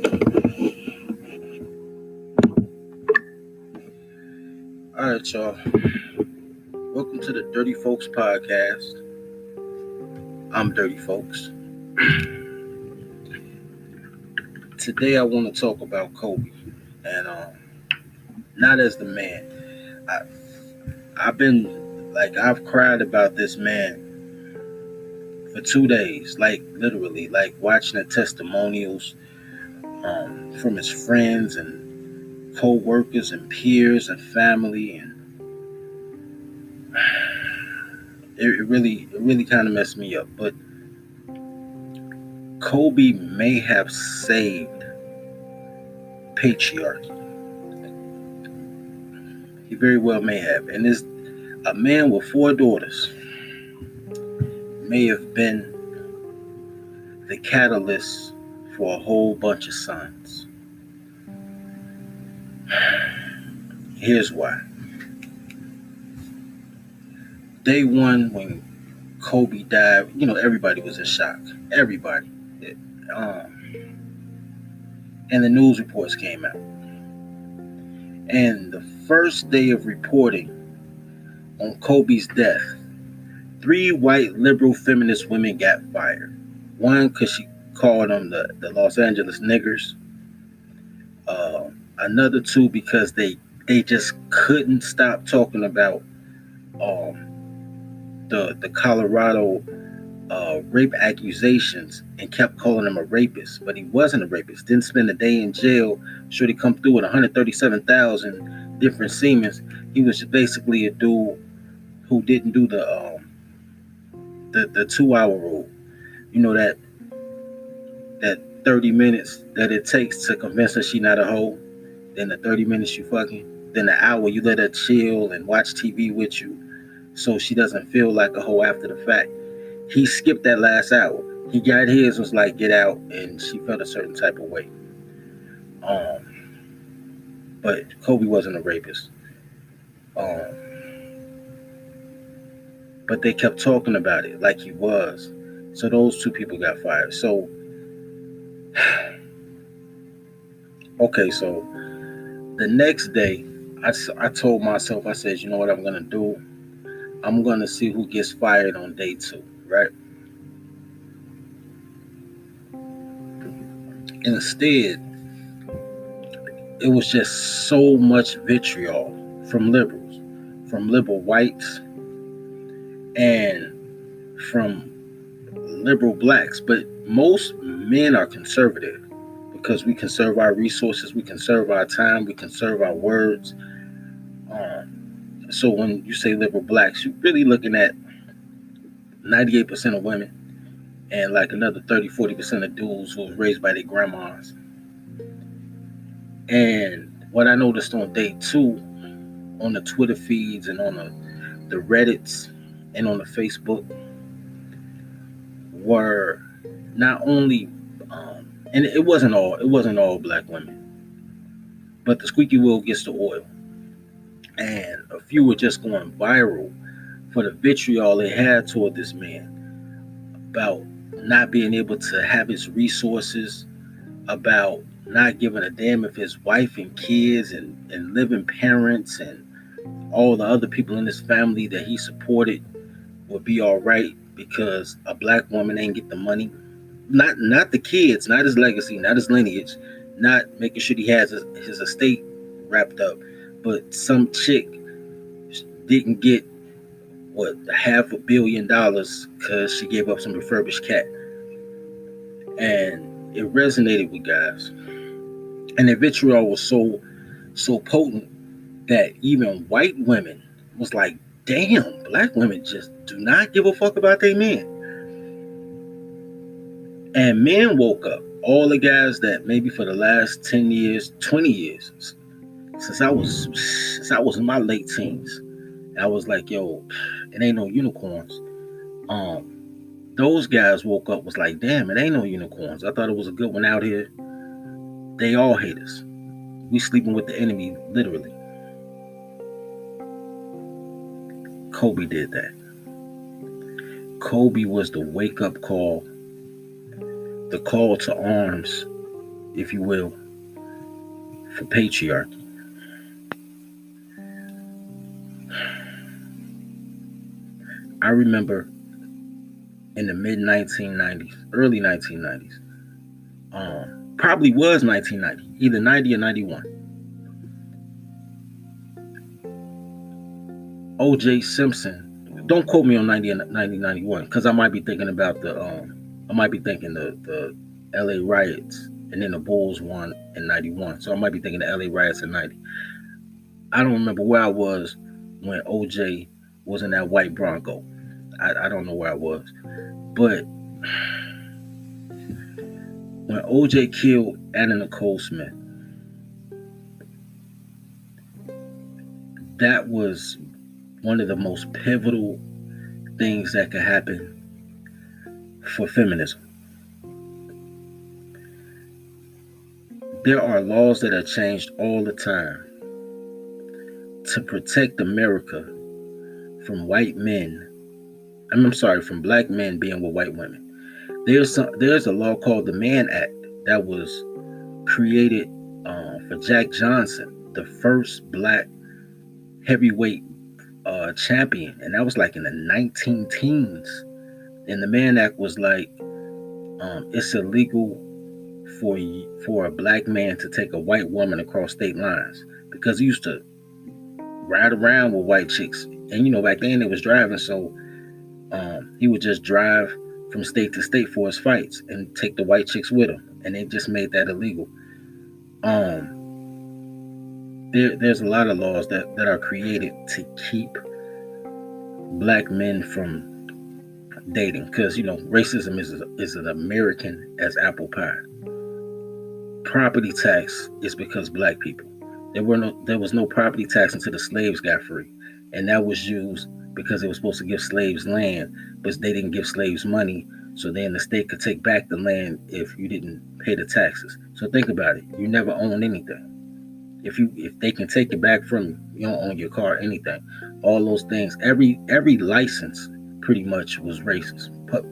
All right, y'all. Welcome to the Dirty Folks podcast. I'm Dirty Folks. Today, I want to talk about Kobe, and not as the man. I, I've cried about this man for 2 days, like literally, like watching the testimonials from his friends and co-workers and peers and family, and it really kind of messed me up. But Kobe may have saved patriarchy. He very well may have. And this a man with 4 daughters may have been the catalyst for a whole bunch of sons. Here's why. Day one, when Kobe died, everybody was in shock. Everybody. And the news reports came out. And the first day of reporting on Kobe's death, 3 white liberal feminist women got fired. One because she called them the Los Angeles niggers. Another 2 because they just couldn't stop talking about the Colorado rape accusations and kept calling him a rapist, but he wasn't a rapist. Didn't spend a day in jail. Should he come through with 137,000 different semens? He was just basically a dude who didn't do the 2-hour rule. You know that 30 minutes that it takes to convince her she not a hoe, then the 30 minutes you fucking, then the hour you let her chill and watch TV with you so she doesn't feel like a hoe after the fact. He skipped that last hour. He got his, was like, get out, and she felt a certain type of way. But Kobe wasn't a rapist. But they kept talking about it like he was. So those 2 people got fired. So, okay, so the next day, I told myself, I said, you know what I'm going to do? I'm going to see who gets fired on day 2, right? Instead, it was just so much vitriol from liberals, from liberal whites, and from liberal blacks. But most men are conservative because we conserve our resources, we conserve our time, we conserve our words. So when you say liberal blacks, you're really looking at 98% of women and like another 30-40% of dudes who was raised by their grandmas. And what I noticed on day 2, on the Twitter feeds and on the Reddits and on the Facebook, were not only and it wasn't all black women, but the squeaky wheel gets the oil, and a few were just going viral for the vitriol they had toward this man about not being able to have his resources, about not giving a damn if his wife and kids and living parents and all the other people in his family that he supported would be all right because a black woman ain't get the money. Not the kids, not his legacy, not his lineage, not making sure he has his estate wrapped up, but some chick didn't get $500 million because she gave up some refurbished cat. And it resonated with guys. And the vitriol was so potent that even white women was like, damn, black women just do not give a fuck about their men. And men woke up. All the guys that maybe for the last 10 years, 20 years, since I was in my late teens, I was like, yo, it ain't no unicorns. Those guys woke up, was like, damn, it ain't no unicorns. I thought it was a good one out here. They all hate us. We sleeping with the enemy, literally. Kobe did that. Kobe was the wake-up call, the call to arms if you will, for patriarchy. I remember in the mid 1990s, early 1990s, probably was 1990, either 90 or 91. O.J. Simpson, don't quote me on 90 and 1991, because I might be thinking about the L.A. riots, and then the Bulls won in 91. So I might be thinking the L.A. riots in 90. I don't remember where I was when O.J. was in that white Bronco. I don't know where I was. But when O.J. killed Anna Nicole Smith, that was one of the most pivotal things that could happen for feminism. There are laws that are changed all the time to protect America from white men. I'm sorry, from black men being with white women. There's a law called the Mann Act that was created for Jack Johnson, the first black heavyweight champion, and that was like in the 19 teens. And the Mann Act was like, it's illegal for a black man to take a white woman across state lines, because he used to ride around with white chicks, and back then it was driving, so he would just drive from state to state for his fights and take the white chicks with him, and they just made that illegal. There's a lot of laws that are created to keep black men from dating, because racism is as American as apple pie. Property tax is because black people. There was no property tax until the slaves got free, and that was used because they were supposed to give slaves land, but they didn't give slaves money, so then the state could take back the land if you didn't pay the taxes. So think about it: you never own anything. If they can take it back from you, you don't own your car, anything. All those things, every license pretty much was racist. But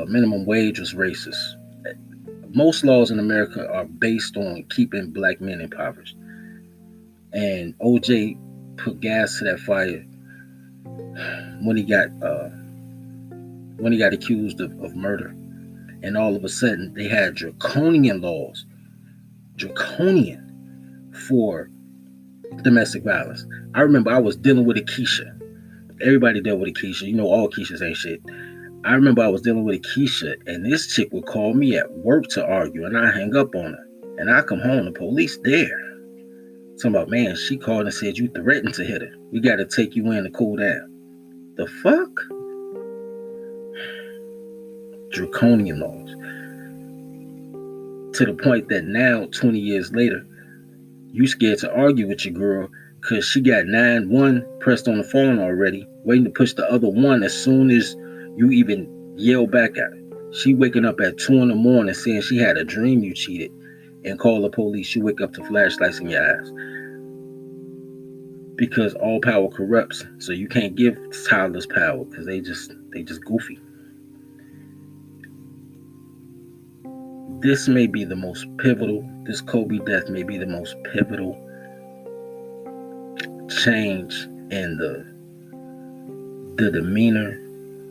minimum wage was racist. Most laws in America are based on keeping black men impoverished. And OJ put gas to that fire when he got accused of murder. And all of a sudden, they had draconian laws, for domestic violence. I remember I was dealing with a Keisha. Everybody dealt with a Keisha. All Keishas ain't shit. I remember I was dealing with a Keisha, and this chick would call me at work to argue, and I hang up on her. And I come home, the police there. Talking about, man, she called and said you threatened to hit her. We got to take you in to cool down. The fuck? Draconian laws. To the point that now, 20 years later, you scared to argue with your girl because she got 9-1 pressed on the phone already, waiting to push the other one as soon as you even yell back at her. She waking up at 2 in the morning saying she had a dream you cheated, and call the police. You wake up to flashlights in your eyes. Because all power corrupts, so you can't give toddlers power because they just goofy. This may be the most pivotal. This Kobe death may be the most pivotal change in the demeanor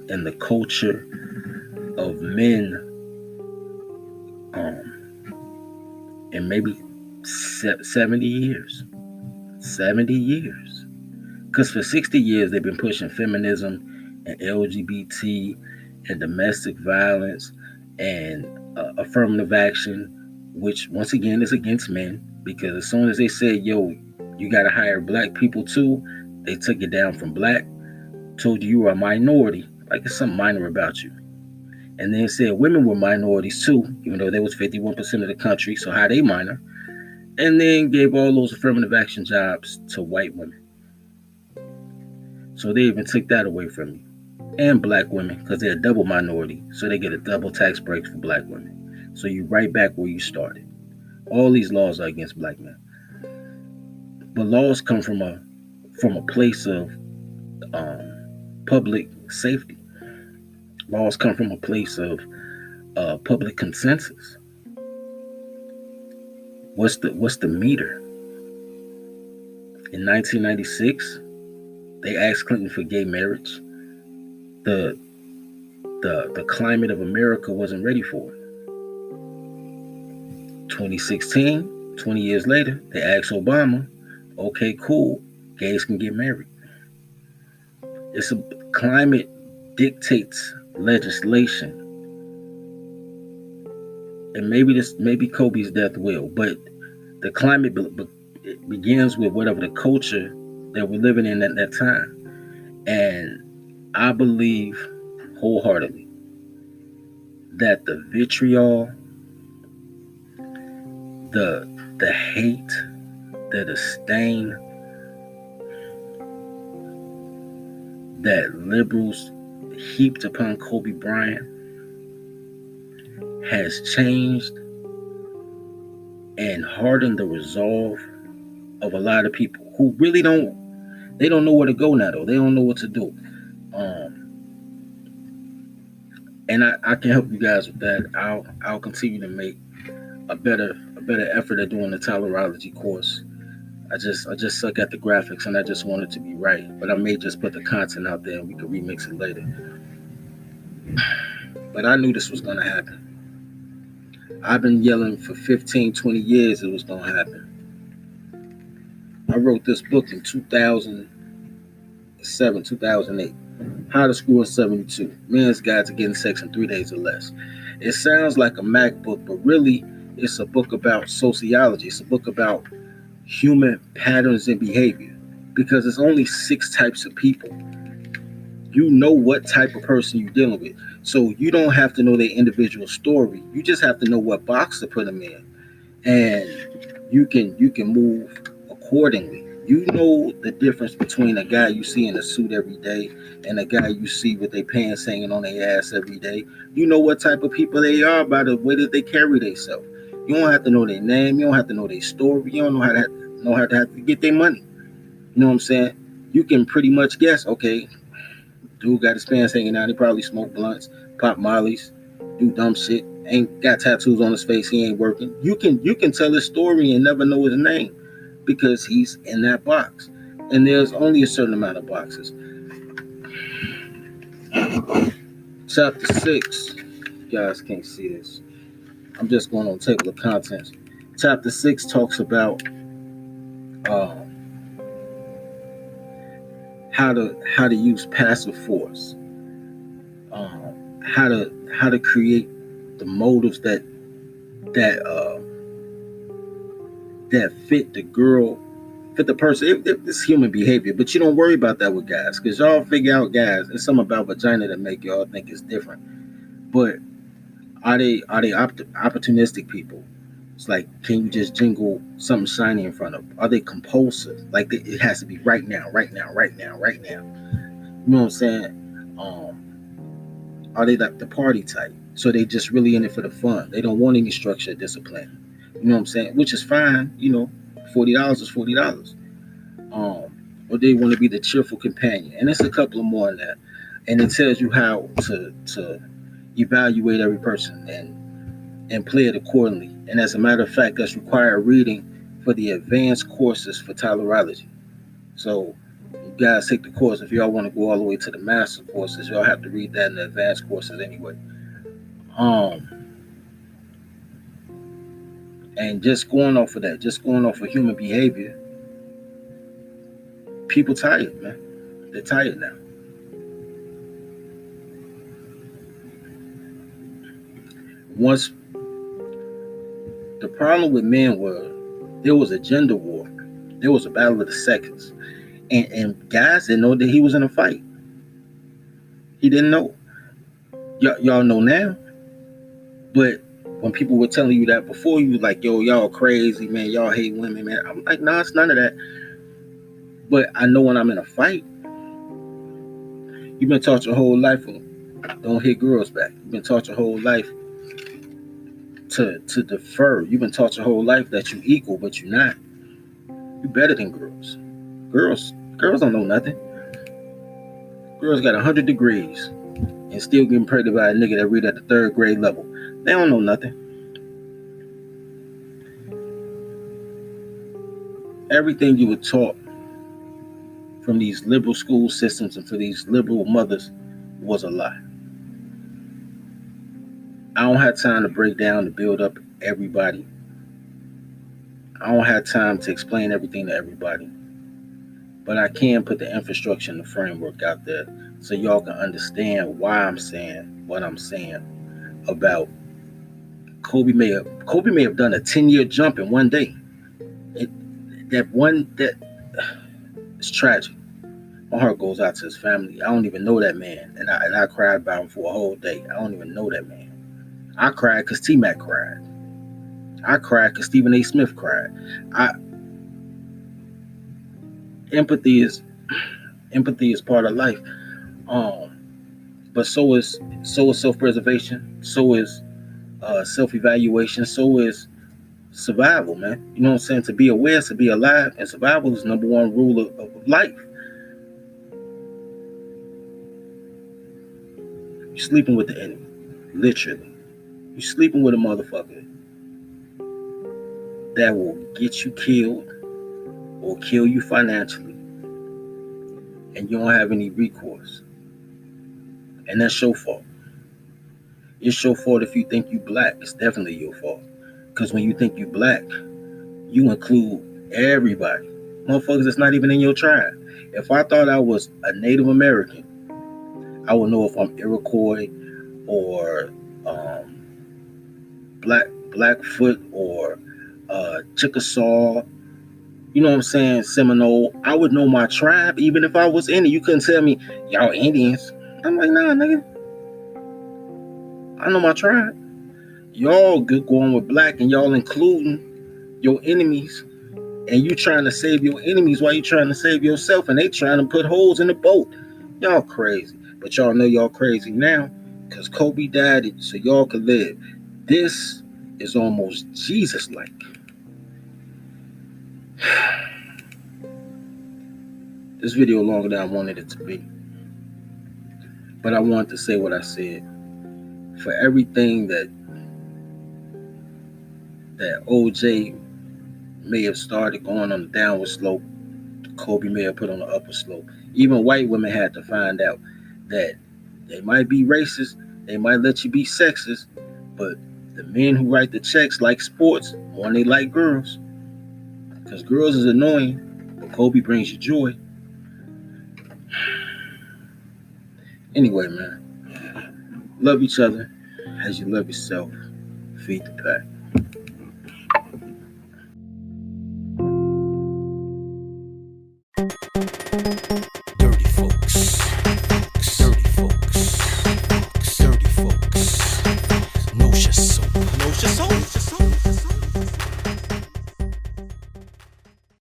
and the culture of men, in maybe 70 years. 70 years. Because for 60 years they've been pushing feminism and LGBT and domestic violence and affirmative action, which once again is against men, because as soon as they said, yo, you got to hire black people too, they took it down from black, told you were a minority, like it's something minor about you. And then said women were minorities too, even though there was 51% of the country, so how they minor? And then gave all those affirmative action jobs to white women. So they even took that away from you. And black women, because they're a double minority, so they get a double tax break for black women. So you right back where you started. All these laws are against black men. But laws come from a place of public safety. Laws come from a place of public consensus. What's the meter? In 1996, they asked Clinton for gay marriage. The the climate of America wasn't ready for it. 2016, 20 years later, they asked Obama, okay, cool, gays can get married. It's a climate dictates legislation. And maybe Kobe's death will, but the climate it begins with whatever the culture that we're living in at that time. And I believe wholeheartedly that the vitriol, the hate, the disdain that liberals heaped upon Kobe Bryant has changed and hardened the resolve of a lot of people who really don't know where to go now though. They don't know what to do. And I can help you guys with that. I'll continue to make a better effort at doing the tolerology course. I just suck at the graphics and I just want it to be right. But I may just put the content out there and we can remix it later. But I knew this was gonna happen. I've been yelling for 15, 20 years it was gonna happen. I wrote this book in 2007, 2008. How to Screw in 72. Men's Guide to Getting Sex in 3 Days or Less. It sounds like a MacBook, but really it's a book about sociology. It's a book about human patterns and behavior. Because there's only 6 types of people. You know what type of person you're dealing with. So you don't have to know their individual story. You just have to know what box to put them in. And you can move accordingly. You know the difference between a guy you see in a suit every day and a guy you see with their pants hanging on their ass every day. You know what type of people they are by the way that they carry themselves. You don't have to know their name. You don't have to know their story. You don't know how to get their money. You know what I'm saying? You can pretty much guess, okay, dude got his pants hanging out. He probably smoke blunts, pop mollies, do dumb shit. Ain't got tattoos on his face. He ain't working. You can tell his story and never know his name because he's in that box. And there's only a certain amount of boxes. Chapter 6. You guys can't see this. I'm just going on table of contents. Chapter 6 talks about how to use passive force. How to create the motives that fit the girl, fit the person. It's human behavior, but you don't worry about that with guys because y'all figure out guys. It's something about vagina that make y'all think it's different. But are they opportunistic people? It's like, can you just jingle something shiny in front of them? Are they compulsive? Like it has to be right now, right now, right now, right now. You know what I'm saying? Are they like the party type? So they just really in it for the fun. They don't want any structure or discipline. You know what I'm saying? Which is fine. You know, $40 is $40. Or they want to be the cheerful companion. And there's a couple of more in that. And it tells you how to evaluate every person and play it accordingly. And as a matter of fact, that's required reading for the advanced courses for tolerology. So you guys take the course. If y'all want to go all the way to the master courses, y'all have to read that in the advanced courses anyway. And just going off of that, just going off of human behavior, people tired, man. They're tired now. Once the problem with men was there was a gender war. There was a battle of the sexes. And guys didn't know that he was in a fight. He didn't know. Y'all know now. But when people were telling you that before, you were like, yo, y'all crazy, man. Y'all hate women, man. I'm like, nah, it's none of that. But I know when I'm in a fight, you've been taught your whole life, don't hit girls back. You've been taught your whole life to defer. You've been taught your whole life that you equal, but you're not. You're better than girls. Girls don't know nothing. Girls got 100 degrees and still getting pregnant by a nigga that read at the 3rd grade level. They don't know nothing. Everything you were taught from these liberal school systems and for these liberal mothers was a lie. I don't have time to break down to build up everybody. I don't have time to explain everything to everybody. But I can put the infrastructure and the framework out there so y'all can understand why I'm saying what I'm saying about Kobe may have done a 10-year jump in one day. That it's tragic. My heart goes out to his family. I don't even know that man, and I cried about him for a whole day. I don't even know that man. I cried because T-Mac cried. I cried because Stephen A. Smith cried. Empathy is part of life. But so is self-preservation. So is self-evaluation. So is survival, man. You know what I'm saying? To be aware, to be alive, and survival is number one rule of life. You're sleeping with the enemy, literally. You're sleeping with a motherfucker that will get you killed or kill you financially, and you don't have any recourse. And that's your fault. It's your fault if you think you black. It's definitely your fault. Because when you think you black, you include everybody. Motherfuckers that's not even in your tribe. If I thought I was a Native American, I would know if I'm Iroquois or Blackfoot or Chickasaw. You know what I'm saying? Seminole. I would know my tribe even if I was in it. You couldn't tell me, y'all Indians. I'm like, nah, nigga. I know my tribe. Y'all good going with black and y'all including your enemies. And you trying to save your enemies while you trying to save yourself. And they trying to put holes in the boat. Y'all crazy. But y'all know y'all crazy now. Because Kobe died so y'all could live. This is almost Jesus-like. This video longer than I wanted it to be. But I wanted to say what I said. For everything that OJ may have started going on the downward slope, Kobe may have put on the upper slope. Even white women had to find out that they might be racist, they might let you be sexist, but the men who write the checks like sports more than they like girls. Because girls is annoying, but Kobe brings you joy. Anyway, man, love each other as you love yourself. Feed the pack.